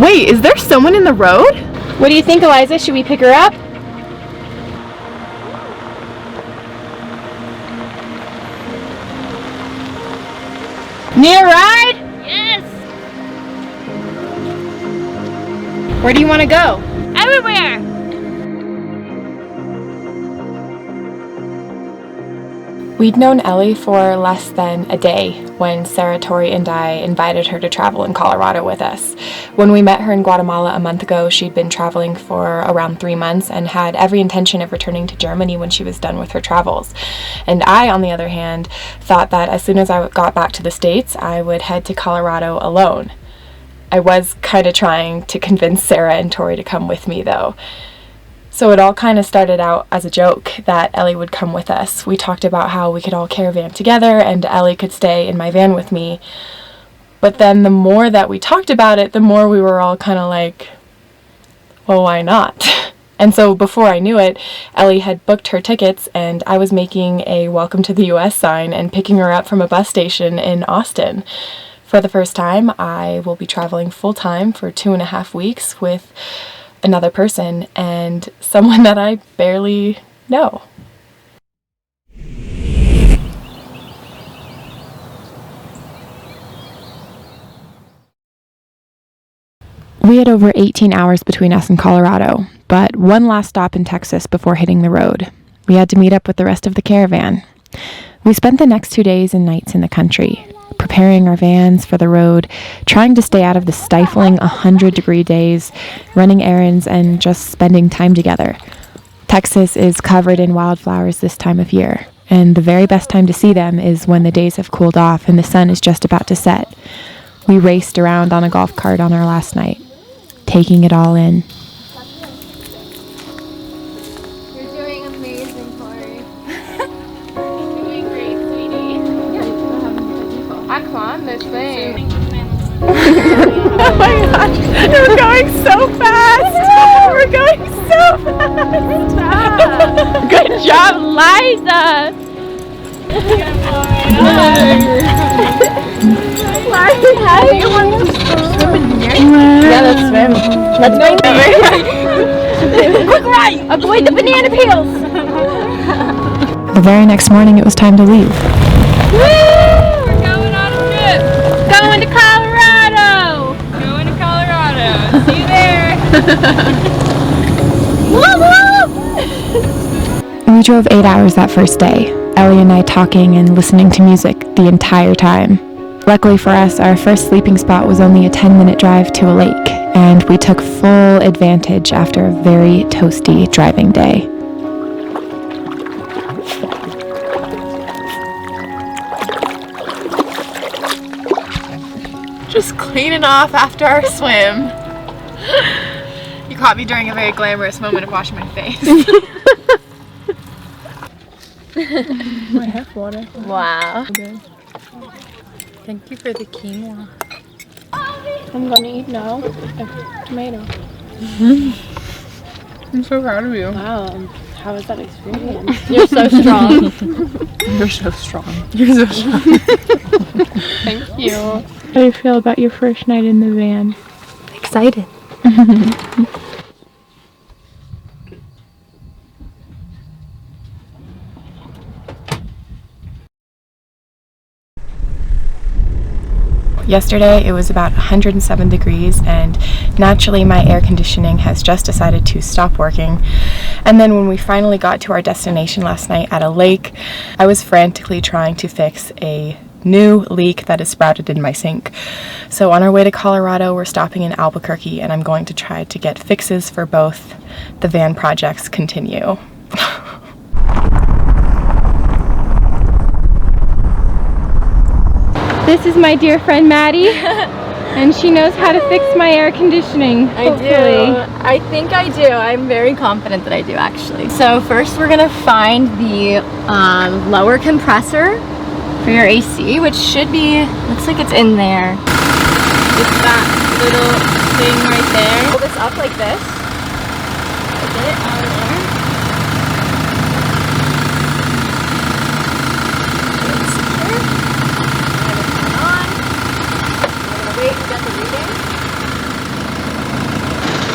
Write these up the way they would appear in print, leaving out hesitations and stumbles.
Wait, is there someone in the road? What do you think, Eliza? Should we pick her up? Need a ride? Yes! Where do you want to go? Everywhere! We'd known Ellie for less than a day when Sarah, Tori, and I invited her to travel in Colorado with us. When we met her in Guatemala a month ago, she'd been traveling for around 3 months and had every intention of returning to Germany when she was done with her travels. And I, on the other hand, thought that as soon as I got back to the States, I would head to Colorado alone. I was kind of trying to convince Sarah and Tori to come with me, though. So it all kind of started out as a joke that Ellie would come with us. We talked about how we could all caravan together and Ellie could stay in my van with me. But then the more that we talked about it, the more we were all kind of like, well, why not? And so before I knew it, Ellie had booked her tickets and I was making a welcome to the US sign and picking her up from a bus station in Austin. For the first time, I will be traveling full-time for 2.5 weeks with another person and someone that I barely know. We had over 18 hours between us and Colorado, but one last stop in Texas before hitting the road. We had to meet up with the rest of the caravan. We spent the next 2 days and nights in the country, preparing our vans for the road, trying to stay out of the stifling 100-degree days, running errands, and just spending time together. Texas is covered in wildflowers this time of year, and the very best time to see them is when the days have cooled off and the sun is just about to set. We raced around on a golf cart on our last night, taking it all in. You're doing amazing, Tori. You're doing great, sweetie. I climbed this thing. Oh my gosh, we're going so fast! We're going so fast! Good job, Eliza! How do you want to swim in here? Yeah, let's swim. Let's go. Quick right! Avoid the banana peels! The very next morning, it was time to leave. Woo! We're going on a trip! Going to Colorado! Going to Colorado. See you there! We drove 8 hours that first day, Ellie and I talking and listening to music the entire time. Luckily for us, our first sleeping spot was only a 10-minute drive to a lake, and we took full advantage after a very toasty driving day. Just cleaning off after our swim. You caught me during a very glamorous moment of washing my face. I have water. Wow. Good. Thank you for the quinoa. I'm gonna eat now. A tomato. I'm so proud of you. Wow, how was that experience? You're so strong. You're so strong. You're so strong. Thank you. How do you feel about your first night in the van? Excited. Yesterday it was about 107 degrees and naturally my air conditioning has just decided to stop working. And then when we finally got to our destination last night at a lake, I was frantically trying to fix a new leak that is sprouted in my sink. So on our way to Colorado, we're stopping in Albuquerque and I'm going to try to get fixes for both the van projects continue. This is my dear friend Maddie, and she knows how to fix my air conditioning, hopefully. I think I do. I'm very confident that I do, actually. So first we're gonna find the lower compressor for your AC, which should be, looks like it's in there. It's that little thing right there. Pull this up like this. Get it out of there. Wait, we got the reading.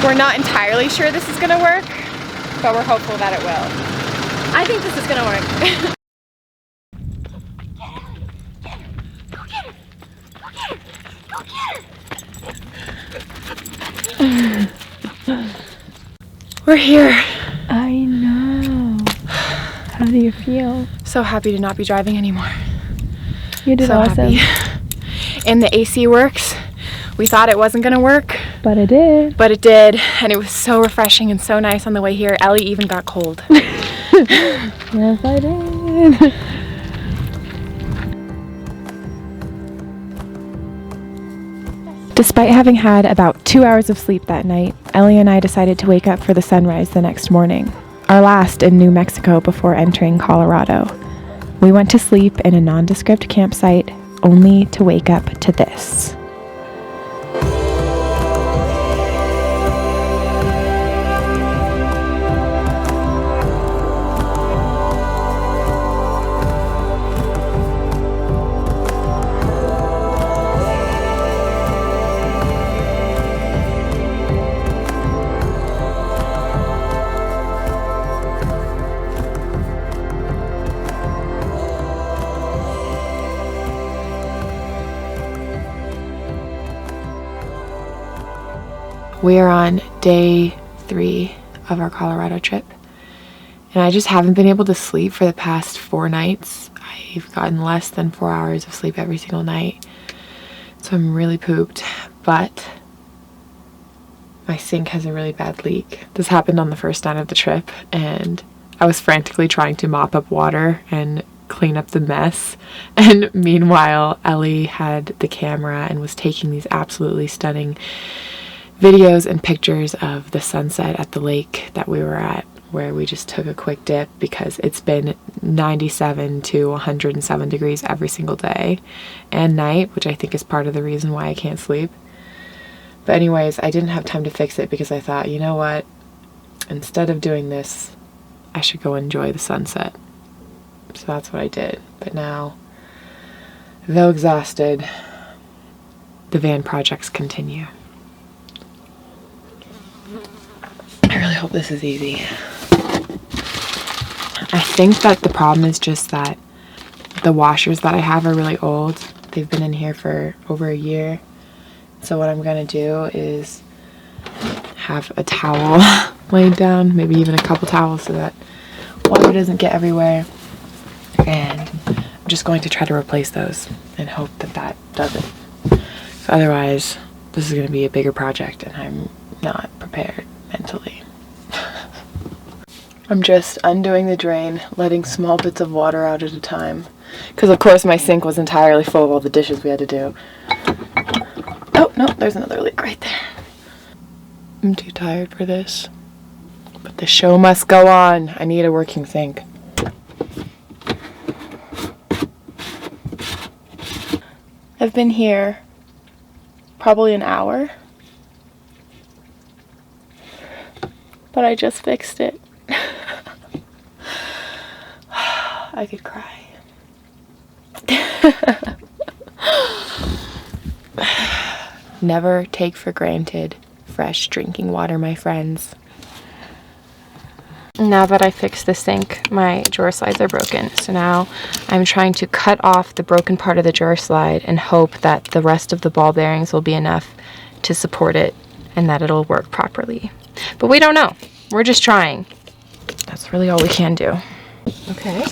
We're not entirely sure this is gonna work, but we're hopeful that it will. I think this is gonna work. We're here. I know. How do you feel? So happy to not be driving anymore. You did So awesome. happy. And the AC works. We thought it wasn't gonna work, But it did. but it did, and it was so refreshing and so nice on the way here. Ellie even got cold. Yes, I did. Despite having had about 2 hours of sleep that night, Ellie and I decided to wake up for the sunrise the next morning, our last in New Mexico before entering Colorado. We went to sleep in a nondescript campsite, only to wake up to this. We are on day 3 of our Colorado trip, and I just haven't been able to sleep for the past 4 nights. I've gotten less than 4 hours of sleep every single night, so I'm really pooped, but my sink has a really bad leak. This happened on the first night of the trip, and I was frantically trying to mop up water and clean up the mess, and meanwhile Ellie had the camera and was taking these absolutely stunning videos and pictures of the sunset at the lake that we were at, where we just took a quick dip because it's been 97 to 107 degrees every single day and night, which I think is part of the reason why I can't sleep. But anyways, I didn't have time to fix it because I thought, you know what, instead of doing this, I should go enjoy the sunset. So that's what I did. But now, though exhausted, the van projects continue. I really hope this is easy. I think that the problem is just that the washers that I have are really old. They've been in here for over a year. So what I'm gonna do is have a towel laid down, maybe even a couple towels so that water doesn't get everywhere. And I'm just going to try to replace those and hope that that does it. So otherwise, this is gonna be a bigger project and I'm not prepared mentally. I'm just undoing the drain, letting small bits of water out at a time. Because of course my sink was entirely full of all the dishes we had to do. Oh, no, there's another leak right there. I'm too tired for this. But the show must go on. I need a working sink. I've been here probably an hour. But I just fixed it. I could cry. Never take for granted fresh drinking water, my friends. Now that I fixed the sink, my drawer slides are broken. So now I'm trying to cut off the broken part of the drawer slide and hope that the rest of the ball bearings will be enough to support it and that it'll work properly. But we don't know. We're just trying. That's really all we can do. Okay.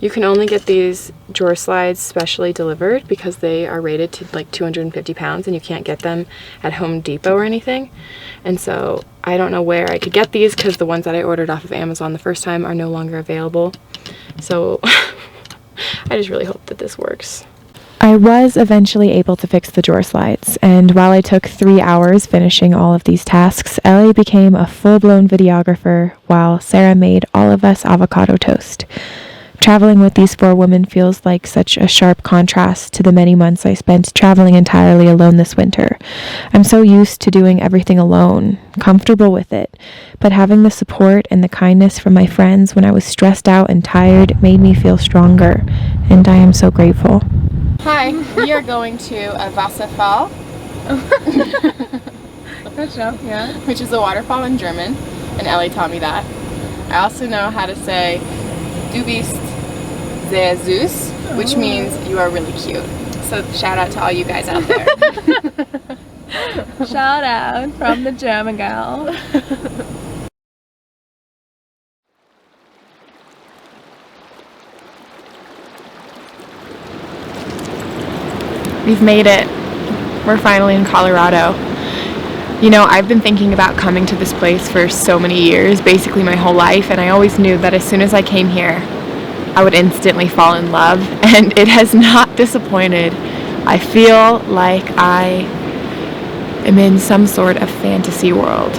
You can only get these drawer slides specially delivered because they are rated to like 250 pounds and you can't get them at Home Depot or anything. And so I don't know where I could get these because the ones that I ordered off of Amazon the first time are no longer available. So I just really hope that this works. I was eventually able to fix the drawer slides, and while I took 3 hours finishing all of these tasks, Ellie became a full-blown videographer while Sarah made all of us avocado toast. Traveling with these 4 women feels like such a sharp contrast to the many months I spent traveling entirely alone this winter. I'm so used to doing everything alone, comfortable with it, but having the support and the kindness from my friends when I was stressed out and tired made me feel stronger, and I am so grateful. Hi, we are going to a Wasserfall Good job, yeah. which is a waterfall in German, and Ellie taught me that. I also know how to say du bist sehr süß, which means you are really cute. So shout out to all you guys out there. Shout out from the German girl. We've made it. We're finally in Colorado. You know, I've been thinking about coming to this place for so many years, basically my whole life, and I always knew that as soon as I came here, I would instantly fall in love, and it has not disappointed. I feel like I am in some sort of fantasy world.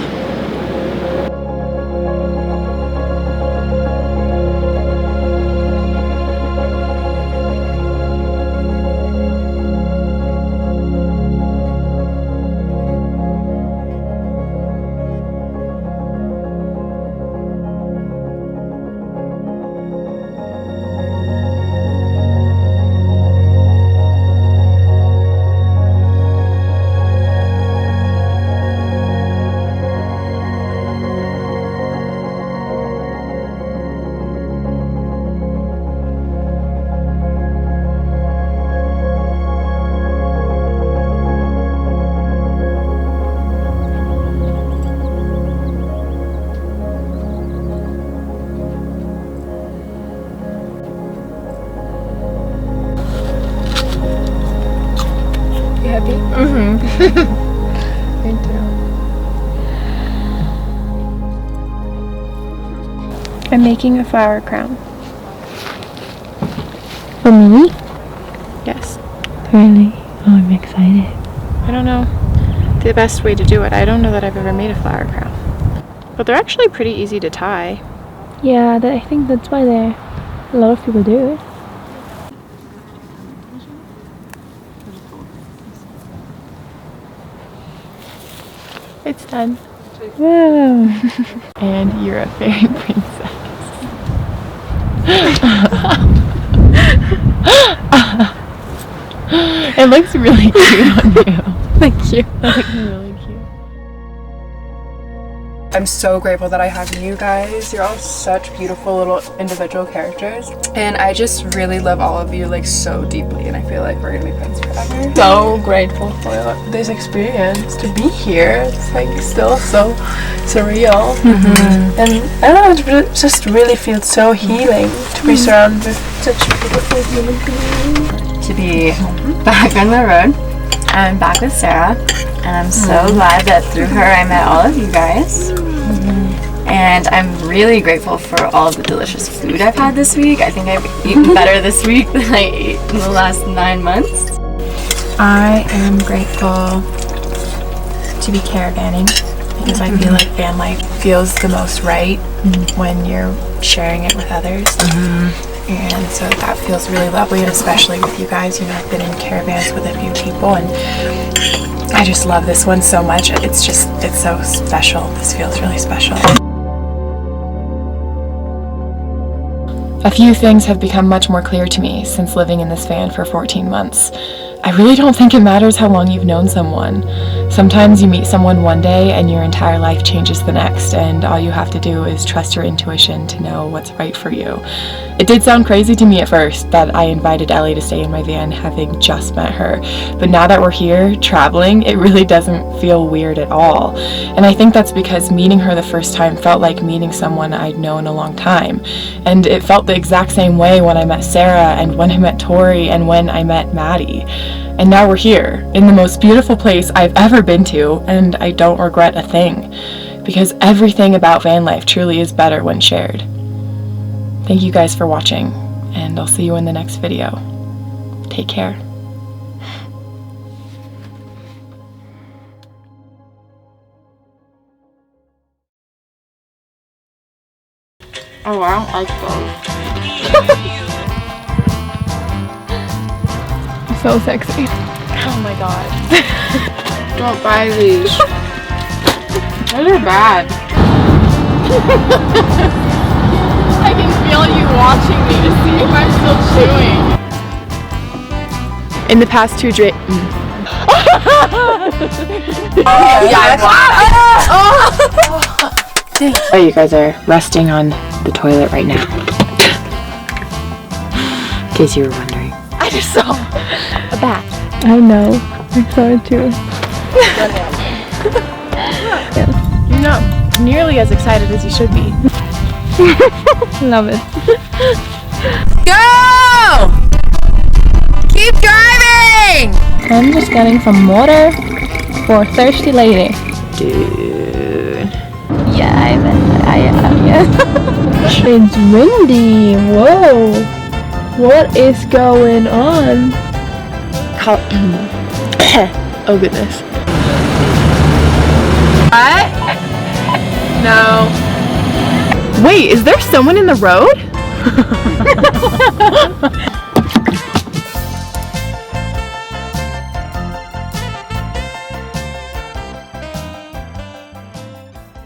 Happy? Me too. I'm making a flower crown. For me? Yes. Really? Oh, I'm excited. I don't know the best way to do it. I don't know that I've ever made a flower crown. But they're actually pretty easy to tie. Yeah, I think that's why a lot of people do it. It's done. Wow. And you're a fairy princess. It looks really cute on you. Thank you. It looks really cute. I'm so grateful that I have you guys. You're all such beautiful little individual characters. And I just really love all of you like so deeply, and I feel like we're gonna be friends forever. So grateful for this experience, to be here. It's like still so surreal. And I don't know, it just really feels so healing to be surrounded with such beautiful human beings. To be back on the road. I'm back with Sarah, and I'm so glad that through her I met all of you guys. And I'm really grateful for all of the delicious food I've had this week. I think I've eaten better this week than I ate in the last 9 months. I am grateful to be caravanning because I feel like van life feels the most right when you're sharing it with others. And so that feels really lovely, and especially with you guys. You know, I've been in caravans with a few people, and I just love this one so much. It's so special. This feels really special. A few things have become much more clear to me since living in this van for 14 months. I really don't think it matters how long you've known someone. Sometimes you meet someone one day and your entire life changes the next, and all you have to do is trust your intuition to know what's right for you. It did sound crazy to me at first that I invited Ellie to stay in my van having just met her, but now that we're here traveling, it really doesn't feel weird at all. And I think that's because meeting her the first time felt like meeting someone I'd known a long time. And it felt the exact same way when I met Sarah, and when I met Tori, and when I met Maddie. And now we're here, in the most beautiful place I've ever been to, and I don't regret a thing, because everything about van life truly is better when shared. Thank you guys for watching, and I'll see you in the next video. Take care. Oh, I don't like those. So sexy. Oh my god. Don't buy these. Those are bad. I can feel you watching me to see if I'm still chewing. In the past 2 days, Oh, you guys are resting on the toilet right now. In case you were wondering. I just saw a bat. I know. I saw it too. You're not nearly as excited as you should be. Love it. Go! Keep driving! I'm just getting some water for a thirsty lady. Dude. Yeah, I am, yeah. It's windy. Whoa. What is going on? Oh goodness. What? No. Wait, is there someone in the road?